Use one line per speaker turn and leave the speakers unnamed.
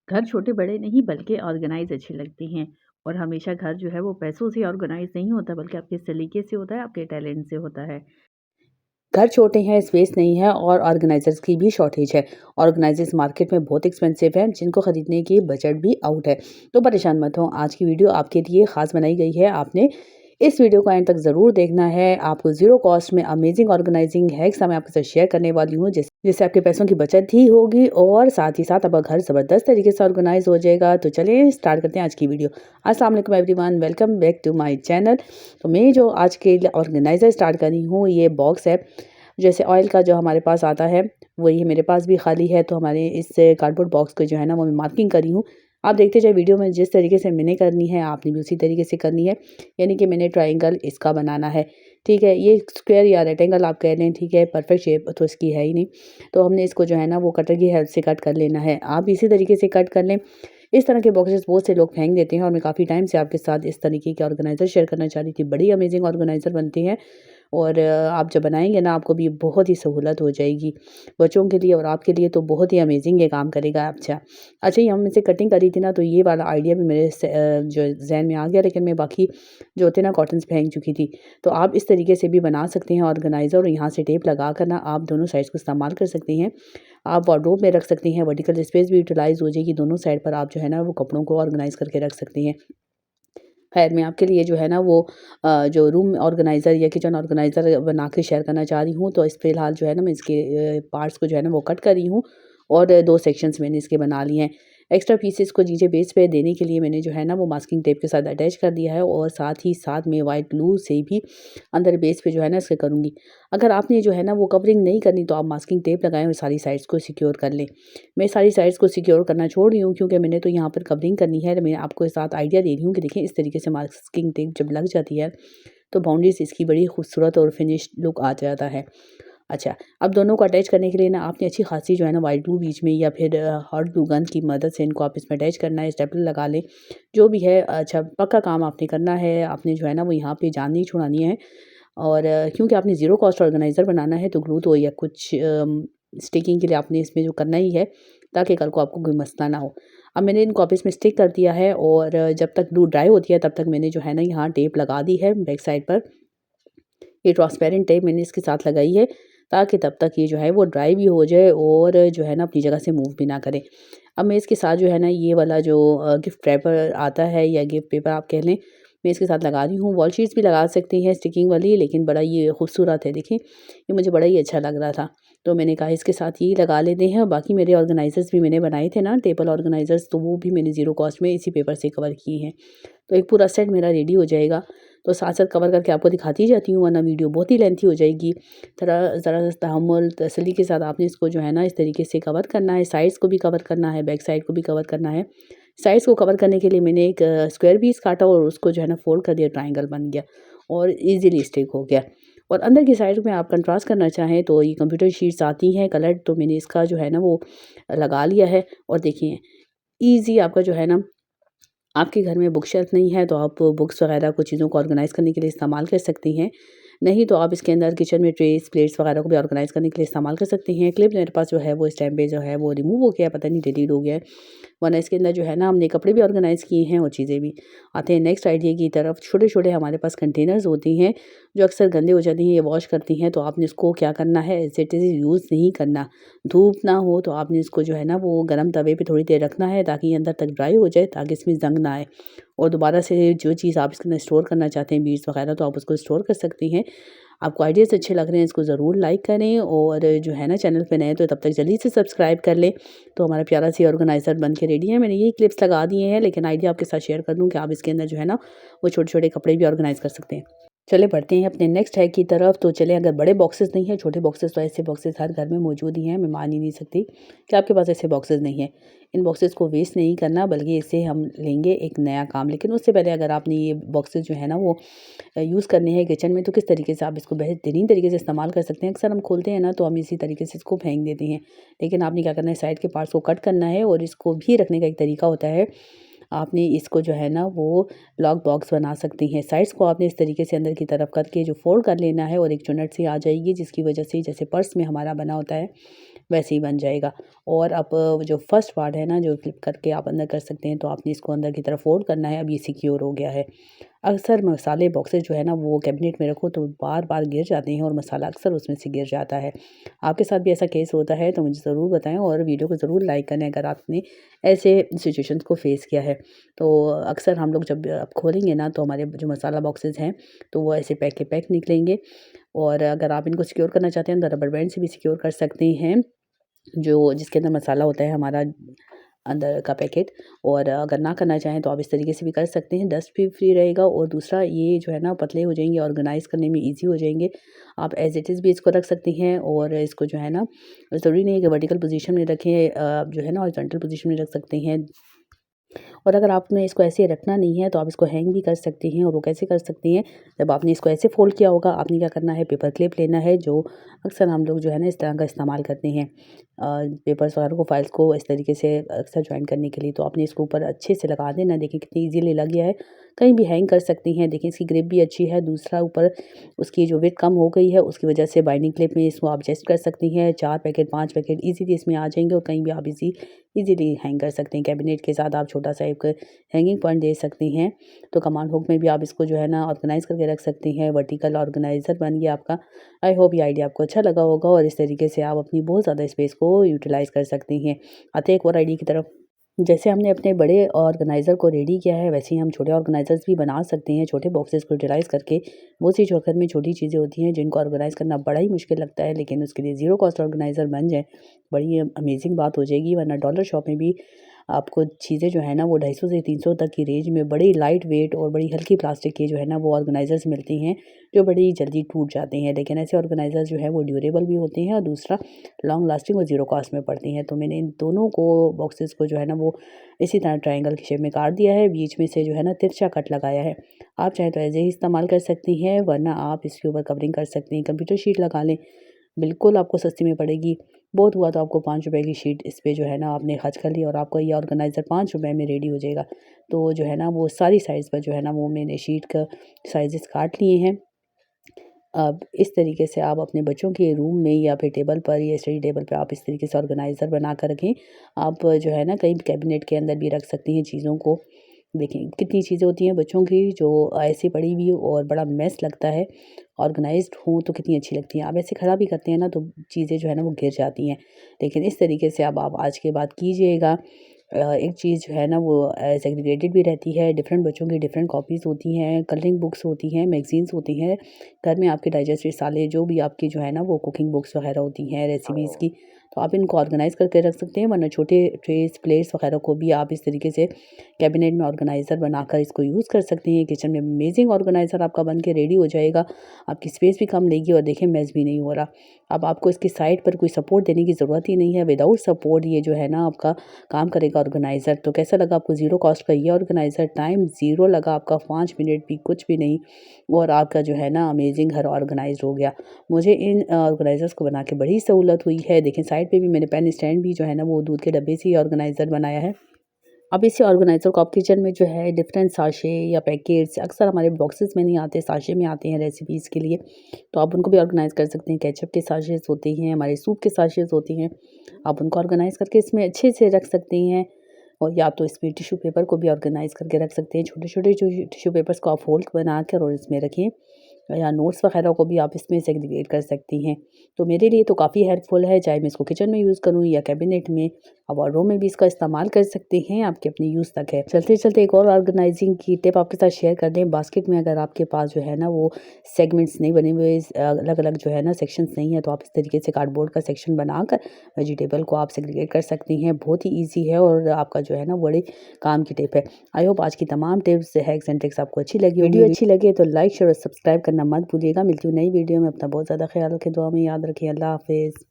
घर छोटे-बड़े नहीं बल्कि ऑर्गेनाइज़ अच्छे लगते हैं और हमेशा घर जो है वो पैसों से ऑर्गेनाइज़ नहीं होता बल्कि आपके सलीके से होता है, आपके टैलेंट से होता है।
घर छोटे हैं, स्पेस नहीं है और ऑर्गेनाइज़र्स की भी शॉर्टेज है। ऑर्गेनाइज़र्स मार्केट में बहुत एक्सपेंसिव हैं, जिनको खरीदने की बजट भी आउट है। तो परेशान मत हो, आज की वीडियो आपके लिए ख़ास बनाई गई है। आपने इस वीडियो को एंड तक ज़रूर देखना है। आपको ज़ीरो कॉस्ट में अमेजिंग ऑर्गेनाइजिंग हैक्स मैं आपके साथ शेयर करने वाली हूँ, जिससे आपके पैसों की बचत ही होगी और साथ ही साथ आपका घर ज़बरदस्त तरीके से ऑर्गेनाइज हो जाएगा। तो चलिए स्टार्ट करते हैं आज की वीडियो। अस्सलाम वालेकुम everyone, welcome back to my channel. तो मैं जो आज के ऑर्गेनाइज़र स्टार्ट कर रही हूँ, ये बॉक्स है। जैसे ऑयल का जो हमारे पास आता है, वही मेरे पास भी खाली है, तो हमारे इस कार्डबोर्ड बॉक्स को जो है ना वो मैं मार्किंग करी हूँ। आप देखते जाइए वीडियो में, जिस तरीके से मैंने करनी है आपने भी उसी तरीके से करनी है। यानी कि मैंने ट्रायंगल इसका बनाना है, ठीक है। ये स्क्वायर या रेक्टेंगल आप कह लें, ठीक है। परफेक्ट शेप तो इसकी है ही नहीं, तो हमने इसको जो है ना वो कटर की हेल्प से कट कर लेना है। आप इसी तरीके से कट कर लें। इस तरह के बॉक्सेस बहुत से लोग फेंक देते हैं और मैं काफ़ी टाइम से आपके साथ इस तरीके के ऑर्गेनाइज़र शेयर करना चाह रही थी। बड़ी अमेजिंग ऑर्गेनाइज़र बनती हैं और आप जब बनाएँगे ना, आपको भी बहुत ही सहूलत हो जाएगी। बच्चों के लिए और आपके लिए तो बहुत ही अमेजिंग ये काम करेगा। अच्छा, ये हम इसे कटिंग करी थी ना, तो ये वाला आइडिया भी मेरे जो ज़हन में आ गया, लेकिन मैं बाकी जो थे ना कॉटन्स फेंक चुकी थी। तो आप इस तरीके से भी बना सकते हैं ऑर्गेनाइज़र, और यहाँ से टेप लगा कर ना आप दोनों साइड्स को इस्तेमाल कर सकती हैं। आप वार्डरोब में रख सकती हैं, वर्टिकल स्पेस भी यूटिलाइज़ हो जाएगी। दोनों साइड पर आप जो है ना वो कपड़ों को ऑर्गेनाइज़ करके रख सकती हैं। खैर, मैं आपके लिए जो है ना वो जो रूम ऑर्गेनाइज़र या किचन ऑर्गेनाइज़र बना के शेयर करना चाह रही हूँ। तो इस फ़िलहाल जो है ना मैं इसके पार्ट्स को जो है ना वो कट कर रही हूँ और 2 सेक्शंस मैंने इसके बना लिए हैं। एक्स्ट्रा पीसेस को नीचे बेस पे देने के लिए मैंने जो है ना वो मास्किंग टेप के साथ अटैच कर दिया है, और साथ ही साथ मैं व्हाइट ग्लू से भी अंदर बेस पे जो है ना इसके करूँगी। अगर आपने जो है ना वो कवरिंग नहीं करनी, तो आप मास्किंग टेप लगाएँ और सारी साइड्स को सिक्योर कर लें। मैं सारी साइड्स को सिक्योर करना छोड़ रही हूँ, क्योंकि मैंने तो यहाँ पर कवरिंग करनी है। मैं आपको साथ आइडिया दे रही हूँ कि देखिए, इस तरीके से मास्किंग टेप जब लग जाती है तो बाउंड्रीज इसकी बड़ी खूबसूरत और फिनिश लुक आ जाता है। अच्छा, अब दोनों को अटैच करने के लिए ना आपने अच्छी खासी जो है ना व्हाइट ग्लू बीच में या फिर हॉट ग्लू गन की मदद से इनको आप इसमें अटैच करना है। स्टेपलर लगा लें, जो भी है। अच्छा, पक्का काम आपने करना है। आपने जो है ना वो यहाँ पे जान नहीं छुड़ानी है, और क्योंकि आपने ज़ीरो कॉस्ट ऑर्गेनाइज़र बनाना है, तो ग्लू तो या कुछ स्टिकिंग के लिए आपने इसमें जो करना ही है, ताकि कल को आपको कोई मसला ना हो। अब मैंने इनको आप इसमें स्टिक कर दिया है, और जब तक ग्लू ड्राई होती है तब तक मैंने जो है ना यहाँ टेप लगा दी है बैक साइड पर। ये ट्रांसपेरेंट टेप मैंने इसके साथ लगाई है, ताकि तब तक ये जो है वो ड्राई भी हो जाए और जो है ना अपनी जगह से मूव भी ना करे। अब मैं इसके साथ जो है ना ये वाला जो गिफ्ट रैपर आता है या गिफ्ट पेपर आप कह लें, मैं इसके साथ लगा रही हूँ। वॉल शीट्स भी लगा सकती हैं स्टिकिंग वाली, लेकिन बड़ा ये खूबसूरत है, देखिए ये मुझे बड़ा ही अच्छा लग रहा था, तो मैंने कहा इसके साथ ये लगा लेते हैं। और बाकी मेरे ऑर्गेनाइज़र्स भी मैंने बनाए थे ना, टेबल ऑर्गेनाइज़र्स, तो वो भी मैंने ज़ीरो कॉस्ट में इसी पेपर से कवर किए हैं। तो एक पूरा सेट मेरा रेडी हो जाएगा। तो साथ-साथ कवर करके आपको दिखाती जाती हूँ, वरना वीडियो बहुत ही लेंथी हो जाएगी। थोड़ा ज़रा तहम्मुल, तसल्ली के साथ आपने इसको जो है ना इस तरीके से कवर करना है। साइड्स को भी कवर करना है, बैक साइड को भी कवर करना है। साइड्स को कवर करने के लिए मैंने एक स्क्वायर पीस काटा और उसको जो है ना फ़ोल्ड कर दिया, ट्रायंगल बन गया और ईज़िली स्टिक हो गया। और अंदर की साइड में आप कंट्रास्ट करना चाहें तो ये कंप्यूटर शीट्स आती हैं कलर्ड, तो मैंने इसका जो है ना वो लगा लिया है। और देखिए, ईज़ी आपका जो है ना, आपके घर में बुक शेल्फ नहीं है तो आप बुक्स वगैरह कुछ चीज़ों को ऑर्गेनाइज़ करने के लिए इस्तेमाल कर सकती हैं। नहीं तो आप इसके अंदर किचन में ट्रेस, प्लेट्स वगैरह को भी ऑर्गेनाइज़ करने के लिए इस्तेमाल कर सकती हैं। क्लिप मेरे पास जो है वो इस टाइम पे जो है वो रिमूव हो गया है, पता नहीं डिलीट हो गया है। वरना इसके अंदर जो है ना हमने कपड़े भी ऑर्गेनाइज़ किए हैं और चीज़ें भी। आते हैं नेक्स्ट आइडिया की तरफ। छोटे-छोटे हमारे पास कंटेनर्स होती हैं, जो अक्सर गंदे हो जाती हैं या वॉश करती हैं, तो आपने इसको क्या करना है, एज़ इट इज़ यूज़ नहीं करना। धूप ना हो तो आपने इसको जो है ना वो गरम तवे पे थोड़ी देर रखना है, ताकि ये अंदर तक ड्राई हो जाए, ताकि इसमें ज़ंग ना आए। और दोबारा से जो चीज़ आप इसके अंदर स्टोर करना चाहते हैं, बीड्स वगैरह, तो आप उसको स्टोर कर सकती हैं। आपको आइडियाज़ अच्छे लग रहे हैं, इसको ज़रूर लाइक करें, और जो है ना चैनल पे नए हैं तो तब तक जल्दी से सब्सक्राइब कर लें। तो हमारा प्यारा सी ऑर्गेनाइज़र बन के रेडी है। मैंने ये क्लिप्स लगा दिए हैं, लेकिन आइडिया आपके साथ शेयर कर दूँ कि आप इसके अंदर जो है ना वो छोटे-छोटे कपड़े भी ऑर्गेनाइज़ कर सकते हैं। चलिए बढ़ते हैं अपने नेक्स्ट हैक की तरफ। तो चलें, अगर बड़े बॉक्सेस नहीं हैं, छोटे बॉक्सेस, तो ऐसे बॉक्सेस हर घर में मौजूद ही हैं। मैं मान ही नहीं सकती कि आपके पास ऐसे बॉक्सेस नहीं हैं। इन बॉक्सेस को वेस्ट नहीं करना, बल्कि इससे हम लेंगे एक नया काम। लेकिन उससे पहले अगर आपने ये बॉक्सेस जो है ना वो यूज़ करने हैं किचन में, तो किस तरीके से आप इसको बेहतरीन तरीके से इस्तेमाल कर सकते हैं। अक्सर हम खोलते हैं ना तो हम इसी तरीके से इसको फेंक देते हैं, लेकिन आपने क्या करना है, साइड के पार्ट्स को कट करना है। और इसको भी रखने का एक तरीका होता है, आपने इसको जो है ना वो लॉक बॉक्स बना सकती हैं। साइड्स को आपने इस तरीके से अंदर की तरफ करके जो फोल्ड कर लेना है, और एक चुनट सी आ जाएगी, जिसकी वजह से जैसे पर्स में हमारा बना होता है वैसे ही बन जाएगा। और अब जो फर्स्ट पार्ट है ना, जो फ्लिप करके आप अंदर कर सकते हैं, तो आपने इसको अंदर की तरफ फोल्ड करना है। अब ये सिक्योर हो गया है। अक्सर मसाले बॉक्सेस जो है ना, वो कैबिनेट में रखो तो बार-बार गिर जाते हैं और मसाला अक्सर उसमें से गिर जाता है। आपके साथ भी ऐसा केस होता है तो मुझे ज़रूर बताएँ और वीडियो को ज़रूर लाइक करें अगर आपने ऐसे सिचुएशंस को फेस किया है। तो अक्सर हम लोग जब अब खोलेंगे ना, तो हमारे जो मसाला बॉक्सेस हैं, तो वो ऐसे पैक के पैक निकलेंगे। और अगर आप इनको सिक्योर करना चाहते हैं तो रबर बैंड से भी सिक्योर कर सकते हैं, जो जिसके अंदर मसाला होता है हमारा अंदर का पैकेट। और अगर ना करना चाहें तो आप इस तरीके से भी कर सकते हैं, डस्ट भी फ्री रहेगा और दूसरा ये जो है ना पतले हो जाएँगे, ऑर्गेनाइज़ करने में ईज़ी हो जाएँगे। आप एज़ इट इज़ भी इसको रख सकती हैं और इसको जो है ना, ज़रूरी नहीं है कि वर्टिकल पोज़ीशन में रखें, आप जो है ना हॉरिज़ॉन्टल पोज़ीशन में रख सकते हैं। और अगर आपने इसको ऐसे रखना नहीं है तो आप इसको हैंग भी कर सकती हैं। और वो कैसे कर सकती हैं, जब आपने इसको ऐसे फ़ोल्ड किया होगा, आपने क्या करना है, पेपर क्लिप लेना है, जो अक्सर हम लोग जो है ना इस तरह का इस्तेमाल करते हैं पेपर्स वगैरह को, फाइल्स को इस तरीके से अक्सर जॉइन करने के लिए। तो आपने इसको ऊपर अच्छे से लगा देना। देखिए कितनी ईज़िली लग गया है। कहीं भी हैंग कर सकती हैं। देखिए इसकी ग्रिप भी अच्छी है। दूसरा ऊपर उसकी जो विड्थ कम हो गई है, उसकी वजह से बाइंडिंग क्लिप में इसको आप एडजस्ट कर सकती हैं। 4 पैकेट 5 पैकेट ईज़िली इसमें आ जाएँगे और कहीं भी आप ईज़िली हैंग कर सकते हैं। कैबिनेट के साथ आप छोटा-सा एक हैंगिंग पॉइंट दे सकती हैं। तो कमांड हुक में भी आप इसको जो है ना ऑर्गेनाइज़ करके रख सकती हैं। वर्टिकल ऑर्गेनाइज़र बन गया आपका। आई होप ये आइडिया आपको अच्छा लगा होगा और इस तरीके से आप अपनी बहुत ज़्यादा स्पेस को यूटिलाइज़ कर सकती हैं। आते हैं एक और आइडिया की तरफ। जैसे हमने अपने बड़े ऑर्गेनाइज़र को रेडी किया है, वैसे ही हम छोटे ऑर्गेनाइज़र्स भी बना सकते हैं। छोटे बॉक्सेस को यूटिलाइज़ करके बहुत सी जो घर में छोटी चीज़ें होती हैं जिनको ऑर्गेनाइज़ करना बड़ा ही मुश्किल लगता है, लेकिन उसके लिए ज़ीरो कॉस्ट ऑर्गेनाइज़र बन जाए, बड़ी अमेज़िंग बात हो जाएगी। वरना डॉलर शॉप में भी आपको चीज़ें जो है ना वो 250 से 300 तक की रेंज में बड़ी लाइट वेट और बड़ी हल्की प्लास्टिक के जो है ना वो ऑर्गेनाइज़र्स मिलती हैं, जो बड़ी जल्दी टूट जाते हैं। लेकिन ऐसे ऑर्गेनाइज़र्स जो है वो ड्यूरेबल भी होते हैं और दूसरा लॉन्ग लास्टिंग और ज़ीरो कॉस्ट में पड़ती हैं। तो मैंने इन दोनों को बॉक्सेस को जो है ना वो इसी तरह ट्रायंगल की शेप में काट दिया है, बीच में से जो है ना तिरछा कट लगाया है। आप चाहें तो ऐसे ही इस्तेमाल कर सकती हैं, वरना आप इसके ऊपर कवरिंग कर सकती हैं। कंप्यूटर शीट लगा लें, बिल्कुल आपको सस्ती में पड़ेगी। बहुत हुआ तो आपको ₹5 की शीट इस पे जो है ना आपने खर्च कर ली और आपका ये ऑर्गेनाइज़र ₹5 में रेडी हो जाएगा। तो जो है ना वो सारी साइज़ पर जो है ना वो मैंने शीट का साइज़ेस काट लिए हैं। अब इस तरीके से आप अपने बच्चों के रूम में या फिर टेबल पर या स्टडी टेबल पे आप इस तरीके से ऑर्गेनाइज़र बना कर रखें। आप जो है ना कहीं कैबिनेट के अंदर भी रख सकती हैं चीज़ों को। देखिए कितनी चीज़ें होती हैं बच्चों की जो ऐसे पड़ी हुई और बड़ा मेस लगता है। ऑर्गेनाइज़्ड हो तो कितनी अच्छी लगती हैं। आप ऐसे खड़ा भी करते हैं ना तो चीज़ें जो है ना वो गिर जाती हैं। लेकिन इस तरीके से अब आप आज के बाद कीजिएगा। एक चीज़ जो है ना वो सेग्रीगेटेड भी रहती है। डिफरेंट बच्चों की डिफरेंट कॉपीज़ होती हैं, कलरिंग बुक्स होती हैं, मैगज़ीन्स होती हैं। घर में आपके डाइजेस्ट रिसाले जो भी आपकी जो है ना वो कुकिंग बुक्स वगैरह होती हैं रेसिपीज़ की, तो आप इनको ऑर्गेनाइज़ करके रख सकते हैं। वरना छोटे ट्रेस, प्लेट्स वगैरह को भी आप इस तरीके से कैबिनेट में ऑर्गेनाइज़र बनाकर इसको यूज़ कर सकते हैं। किचन में अमेज़िंग ऑर्गेनाइज़र आपका बन के रेडी हो जाएगा। आपकी स्पेस भी कम लेगी और देखिए मेस भी नहीं हो रहा। अब आपको इसकी साइड पर कोई सपोर्ट देने की ज़रूरत ही नहीं है। विदाउट सपोर्ट ये जो है ना आपका काम करेगा ऑर्गेनाइज़र। तो कैसा लगा आपको ज़ीरो कॉस्ट का ये ऑर्गेनाइज़र? टाइम ज़ीरो लगा आपका, 5 मिनट भी कुछ भी नहीं और आपका जो है ना अमेज़िंग घर ऑर्गेनाइज़्ड हो गया। मुझे इन ऑर्गेनाइज़र्स को बना के बड़ी सहूलत हुई है। देखिए साइड पे भी मैंने पेन स्टैंड भी जो है ना वो दूध के डब्बे से ही ऑर्गेनाइज़र बनाया है। अब इसी ऑर्गेनाइज़र को आप किचन में जो है डिफरेंट साशे या पैकेट्स अक्सर हमारे बॉक्सेस में नहीं आते, साशे में आते हैं रेसिपीज़ के लिए, तो आप उनको भी ऑर्गेनाइज़ कर सकते हैं। केचप के साशेज़ होते हैं, हमारे सूप के साशेज़ होते हैं, आप उनको ऑर्गेनाइज़ करके इसमें अच्छे से रख सकती हैं। और या तो इसमें टिश्यू पेपर को भी ऑर्गेनाइज़ करके रख सकते हैं। छोटे-छोटे जो टिश्यू पेपर्स को आप फ़ोल्ड बनाकर और इसमें रखें, या नोट्स वगैरह को भी आप इसमें सेग्रीगेट कर सकती हैं। तो मेरे लिए तो काफ़ी हेल्पफुल है, चाहे मैं इसको किचन में यूज़ करूँ या कैबिनेट में। आप वार्डरोब में भी इसका इस्तेमाल कर सकते हैं, आपके अपने यूज़ तक है। चलते-चलते एक और ऑर्गेनाइज़िंग की टिप आपके साथ शेयर कर दें। बास्केट में अगर आपके पास जो है ना वो सेगमेंट्स नहीं बने हुए, अलग-अलग जो है ना सेक्शंस नहीं है, तो आप इस तरीके से कार्डबोर्ड का सेक्शन बनाकर वेजिटेबल को आप सेग्रीगेट कर सकती हैं। बहुत ही ईज़ी है और आपका जो है ना बड़े काम की टिप है। आई होप आज की तमाम टिप्स, हैक्स एंड ट्रिक्स आपको अच्छी लगी होगी। वीडियो अच्छी लगे तो लाइक, शेयर और सब्सक्राइब करना मत भूलिएगा। मिलती हूँ नई वीडियो में। अपना बहुत ज़्यादा ख्याल रखें, दुआ में याद रखें। अल्लाह हाफ़िज़।